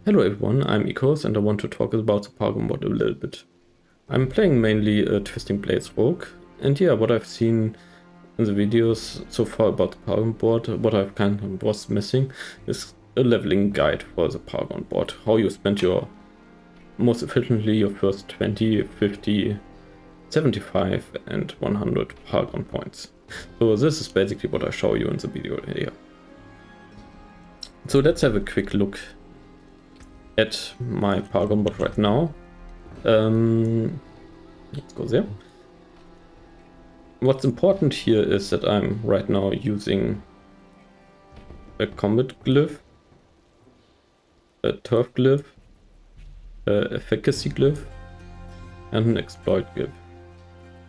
Hello everyone, I'm Ikarus and I want to talk about the Paragon Board a little bit. I'm playing mainly a Twisting Blades rogue, and yeah, what I've seen in the videos so far about the Paragon Board, what I've kind of was missing is a leveling guide for the Paragon Board. How you spend your most efficiently your first 20, 50, 75 and 100 Paragon points. So this is basically what I show you in the video here. So let's have a quick look at my Paragon Board right now. Let's go there. What's important here is that I'm right now using a combat glyph, a turf glyph, a efficacy glyph, and an exploit glyph.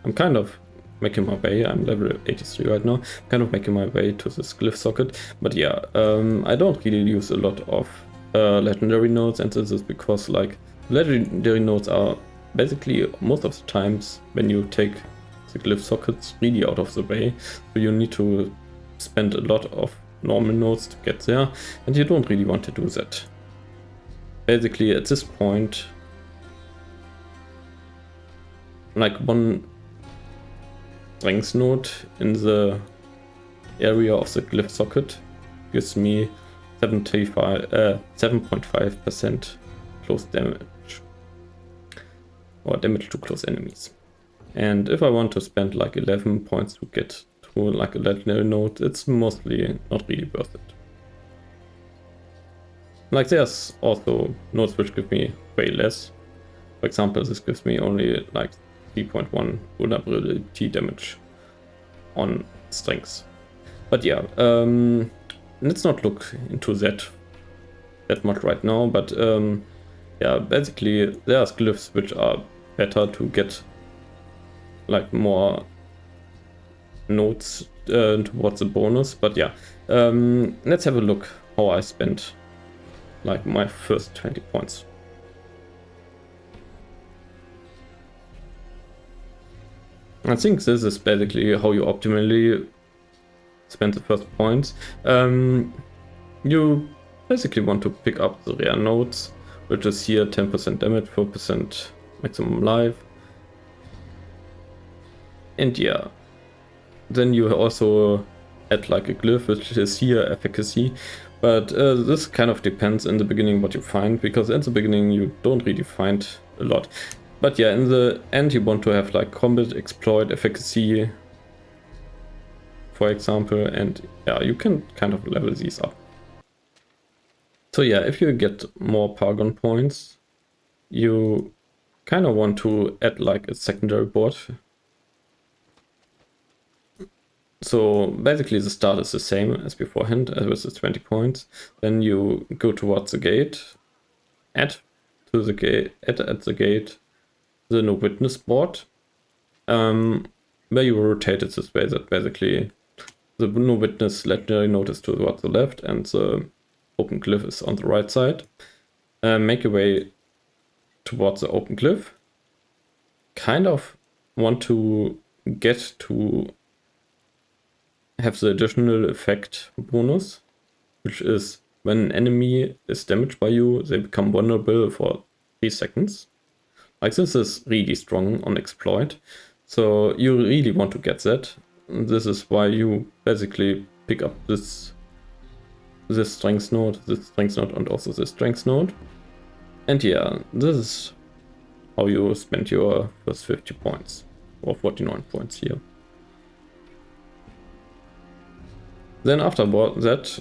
I'm kind of making my way, I'm level 83 right now, kind of making my way to this glyph socket, but yeah, I don't really use a lot of legendary nodes, and this is because like legendary nodes are basically most of the times when you take the glyph sockets really out of the way, so you need to spend a lot of normal nodes to get there, and you don't really want to do that. Basically at this point, like one strength node in the area of the glyph socket gives me 7.5% close damage, or damage to close enemies. And if I want to spend like 11 points to get to like a legendary node, it's mostly not really worth it. Like there's also nodes which give me way less. For example, this gives me only like 3.1 vulnerability damage on strengths. But yeah, let's not look into that much right now, but yeah, basically there's glyphs which are better to get like more nodes towards the bonus. But yeah, let's have a look how I spent like my first 20 points. I think this is basically how you optimally spend the first points. You basically want to pick up the rare nodes, which is here 10% damage, 4% maximum life. And yeah, then you also add like a glyph, which is here efficacy. But this kind of depends in the beginning what you find, because in the beginning you don't really find a lot. But yeah, in the end you want to have like combat, exploit, efficacy, for example, and yeah, you can kind of level these up. So yeah, if you get more Paragon points, you kind of want to add like a secondary board. So basically the start is the same as beforehand, as with the 20 points. Then you go towards the gate, add at the gate the no witness board, where you rotate it this way that basically the no witness legendary node is towards the left and the open glyph is on the right side. Make your way towards the open glyph. Kind of want to get to have the additional effect bonus, which is when an enemy is damaged by you, they become vulnerable for 3 seconds. Like this is really strong on exploit, so you really want to get that. This is why you basically pick up this strength node, and also this strength node. And yeah, this is how you spend your first 50 points, or 49 points here. Then after that,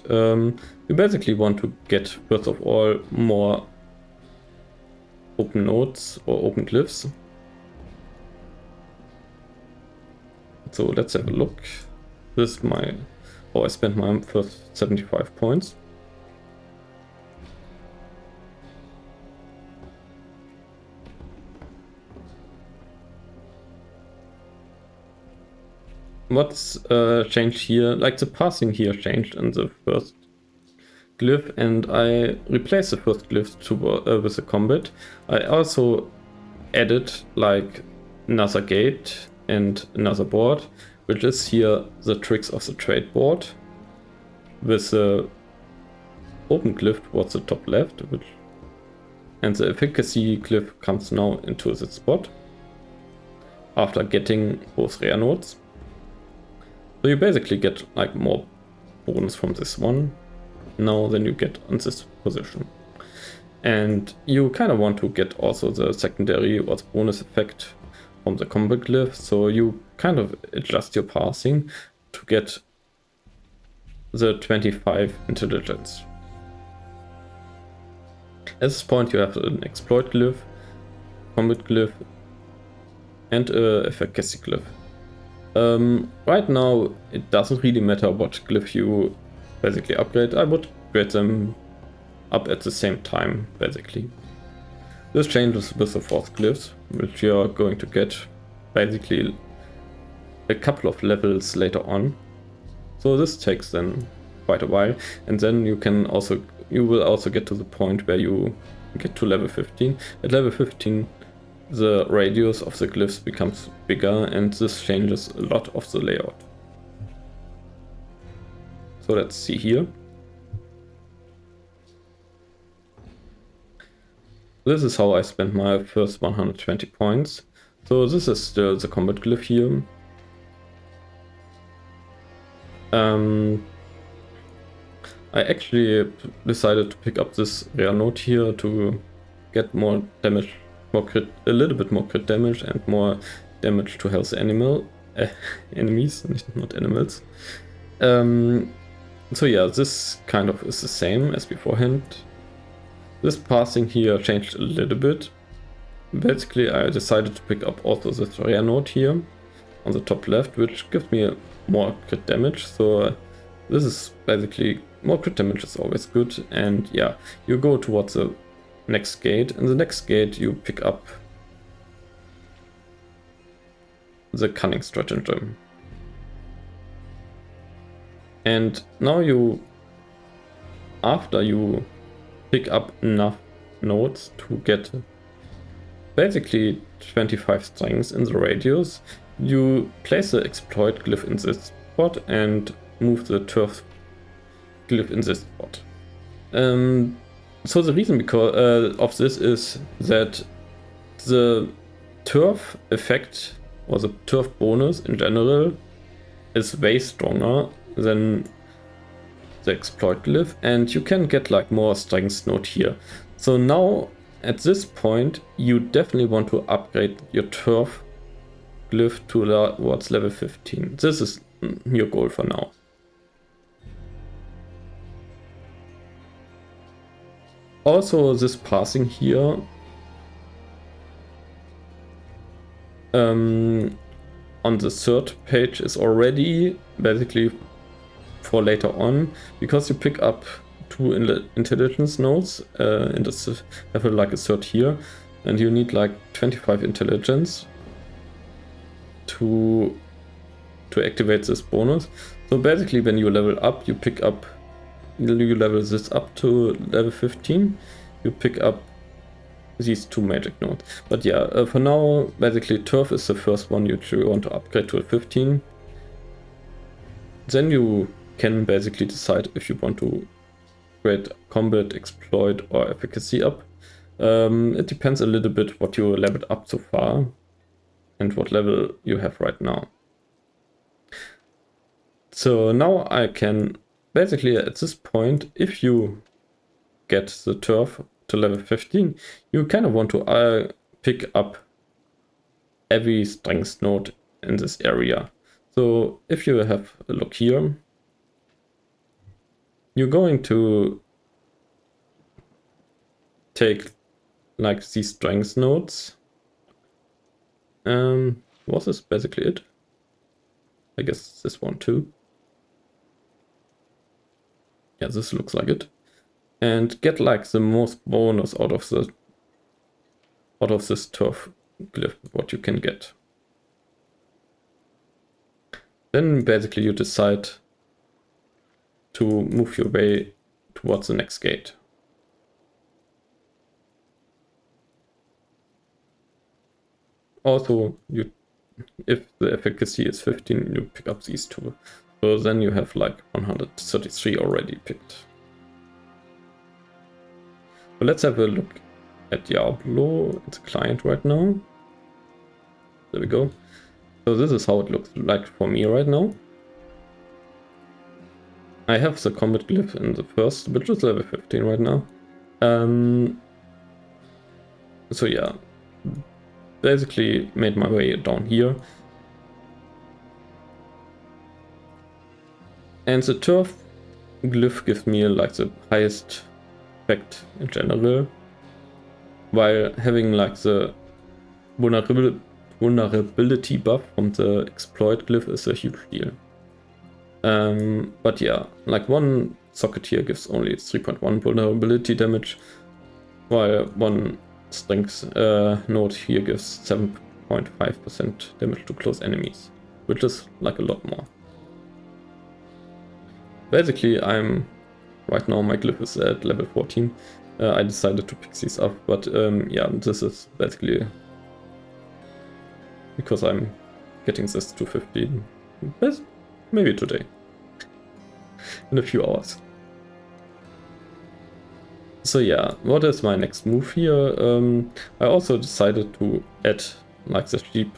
you basically want to get, first of all, more open nodes or open glyphs. So let's have a look. This is how I spent my first 75 points. What's changed here? Like the passing here changed in the first glyph, and I replaced the first glyph with the combat. I also added like another gate and another board, which is here the tricks of the trade board, with the open glyph towards the top left, which And the efficacy glyph comes now into the spot after getting both rare nodes. So you basically get like more bonus from this one now than you get on this position. And you kind of want to get also the secondary or the bonus effect from the combat glyph, so you kind of adjust your passing to get the 25 intelligence. At this point you have an exploit glyph, combat glyph, and a efficacy glyph. Right now it doesn't really matter what glyph you basically upgrade. I would upgrade them up at the same time basically. This changes with the fourth glyphs, which you are going to get basically a couple of levels later on. So this takes then quite a while, and then you will also get to the point where you get to level 15. At level 15 the radius of the glyphs becomes bigger, and this changes a lot of the layout. So let's see here. This is how I spent my first 120 points. So this is still the combat glyph here. I actually decided to pick up this rare node here to get more damage, a little bit more crit damage and more damage to health enemies, not animals. So yeah, this kind of is the same as beforehand. This passing here changed a little bit. Basically I decided to pick up also this rare node here on the top left, which gives me more crit damage. So this is basically, more crit damage is always good. And yeah, you go towards the next gate. In the next gate you pick up the cunning stratagem. And now after you pick up enough nodes to get basically 25 strings in the radius, you place the exploit glyph in this spot and move the turf glyph in this spot. So the reason because of this is that the turf effect or the turf bonus in general is way stronger than the exploit glyph, and you can get like more strength node here. So now at this point you definitely want to upgrade your turf glyph towards level 15. This is your goal for now. Also this passing here on the third page is already basically for later on, because you pick up 2 intelligence nodes in this level, like a third here, and you need like 25 intelligence to activate this bonus. So basically when you level up, you level this up to level 15, you pick up these 2 magic nodes. But yeah, for now basically turf is the first one you want to upgrade to a 15. Then you can basically decide if you want to grade combat, exploit, or efficacy up. It depends a little bit what you leveled up so far and what level you have right now. So now I can basically at this point, if you get the turf to level 15, you kind of want to pick up every strength node in this area. So if you have a look here, you're going to take like these strength nodes. Was this basically it? I guess this one too. Yeah, this looks like it. And get like the most bonus out of this turf glyph, what you can get. Then basically you decide to move your way towards the next gate. Also, if the efficacy is 15, you pick up these 2. So then you have like 133 already picked. But let's have a look at Diablo. It's a client right now. There we go. So this is how it looks like for me right now. I have the combat glyph in the first, which is level 15 right now. So yeah, basically made my way down here. And the turf glyph gives me like the highest effect in general, while having like the vulnerability buff from the exploit glyph is a huge deal. But yeah, like one socket here gives only 3.1 vulnerability damage, while one strength node here gives 7.5% damage to close enemies, which is like a lot more. Basically, I'm right now, my glyph is at level 14. I decided to pick these up, but yeah, this is basically because I'm getting this to 15. Maybe today, in a few hours. So yeah, what is my next move here? I also decided to add like the sheep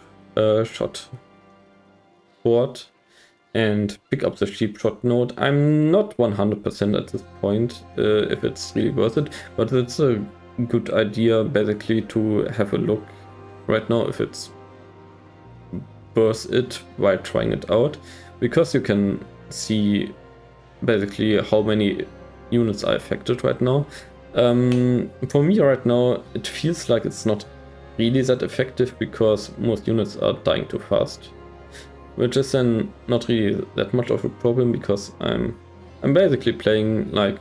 shot board and pick up the sheep shot node. I'm not 100% at this point if it's really worth it, but it's a good idea basically to have a look right now if it's worth it while trying it out, because you can see basically how many units are affected right now. For me right now, it feels like it's not really that effective because most units are dying too fast, which is then not really that much of a problem because I'm basically playing like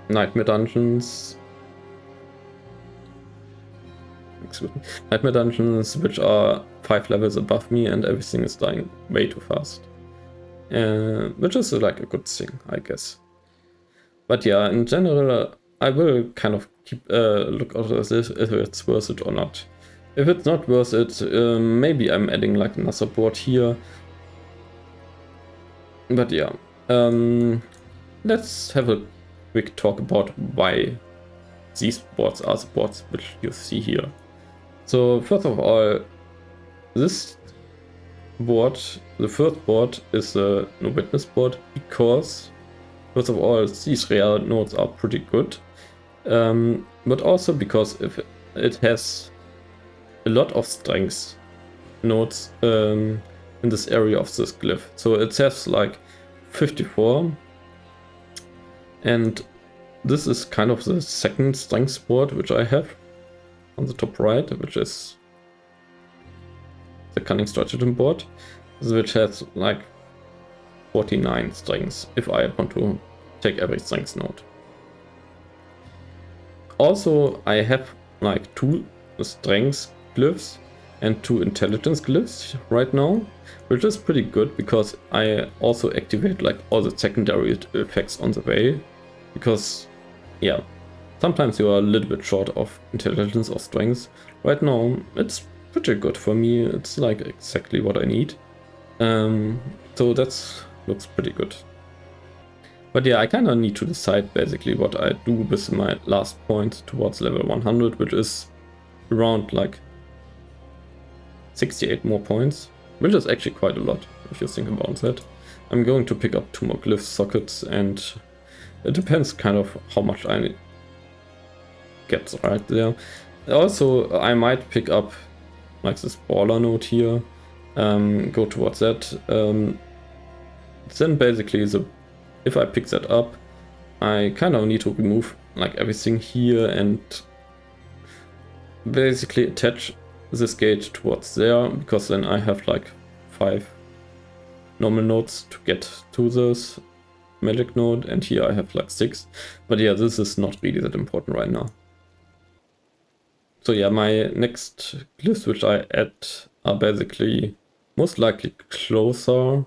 nightmare dungeons. Nightmare dungeons which are 5 levels above me and everything is dying way too fast. Which is like a good thing, I guess. But yeah, in general, I will kind of keep a look out of this if it's worth it or not. If it's not worth it, maybe I'm adding like another board here. But yeah, let's have a quick talk about why these boards are the boards which you see here. So first of all, this board, the first board, is a no witness board because first of all these rare nodes are pretty good, but also because if it has a lot of strength nodes in this area of this glyph. So it has like 54, and this is kind of the second strength board which I have on the top right, which is the Cunning Stratagem board, which has like 49 strengths if I want to take every strength node. Also, I have like 2 strength glyphs and 2 intelligence glyphs right now, which is pretty good because I also activate like all the secondary effects on the way, because yeah, sometimes you are a little bit short of intelligence or strength. Right now it's pretty good for me, it's like exactly what I need. So that looks pretty good. But yeah, I kind of need to decide basically what I do with my last point towards level 100, which is around like 68 more points, which is actually quite a lot if you think about that. I'm going to pick up 2 more glyph sockets, and it depends kind of how much I get right there. Also, I might pick up like this baller node here, go towards that. Then basically if I pick that up, I kind of need to remove like everything here and basically attach this gate towards there, because then I have like 5 normal nodes to get to this magic node, and here I have like 6. But yeah, this is not really that important right now. So yeah, my next glyphs which I add are basically most likely closer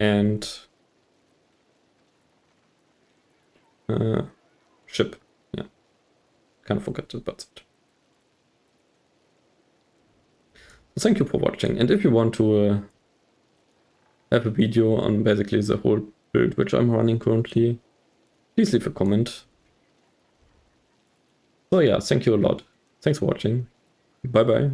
and ship. Yeah, kind of forgot about it. Thank you for watching, and if you want to have a video on basically the whole build which I'm running currently, please leave a comment. So yeah, thank you a lot. Thanks for watching. Bye bye.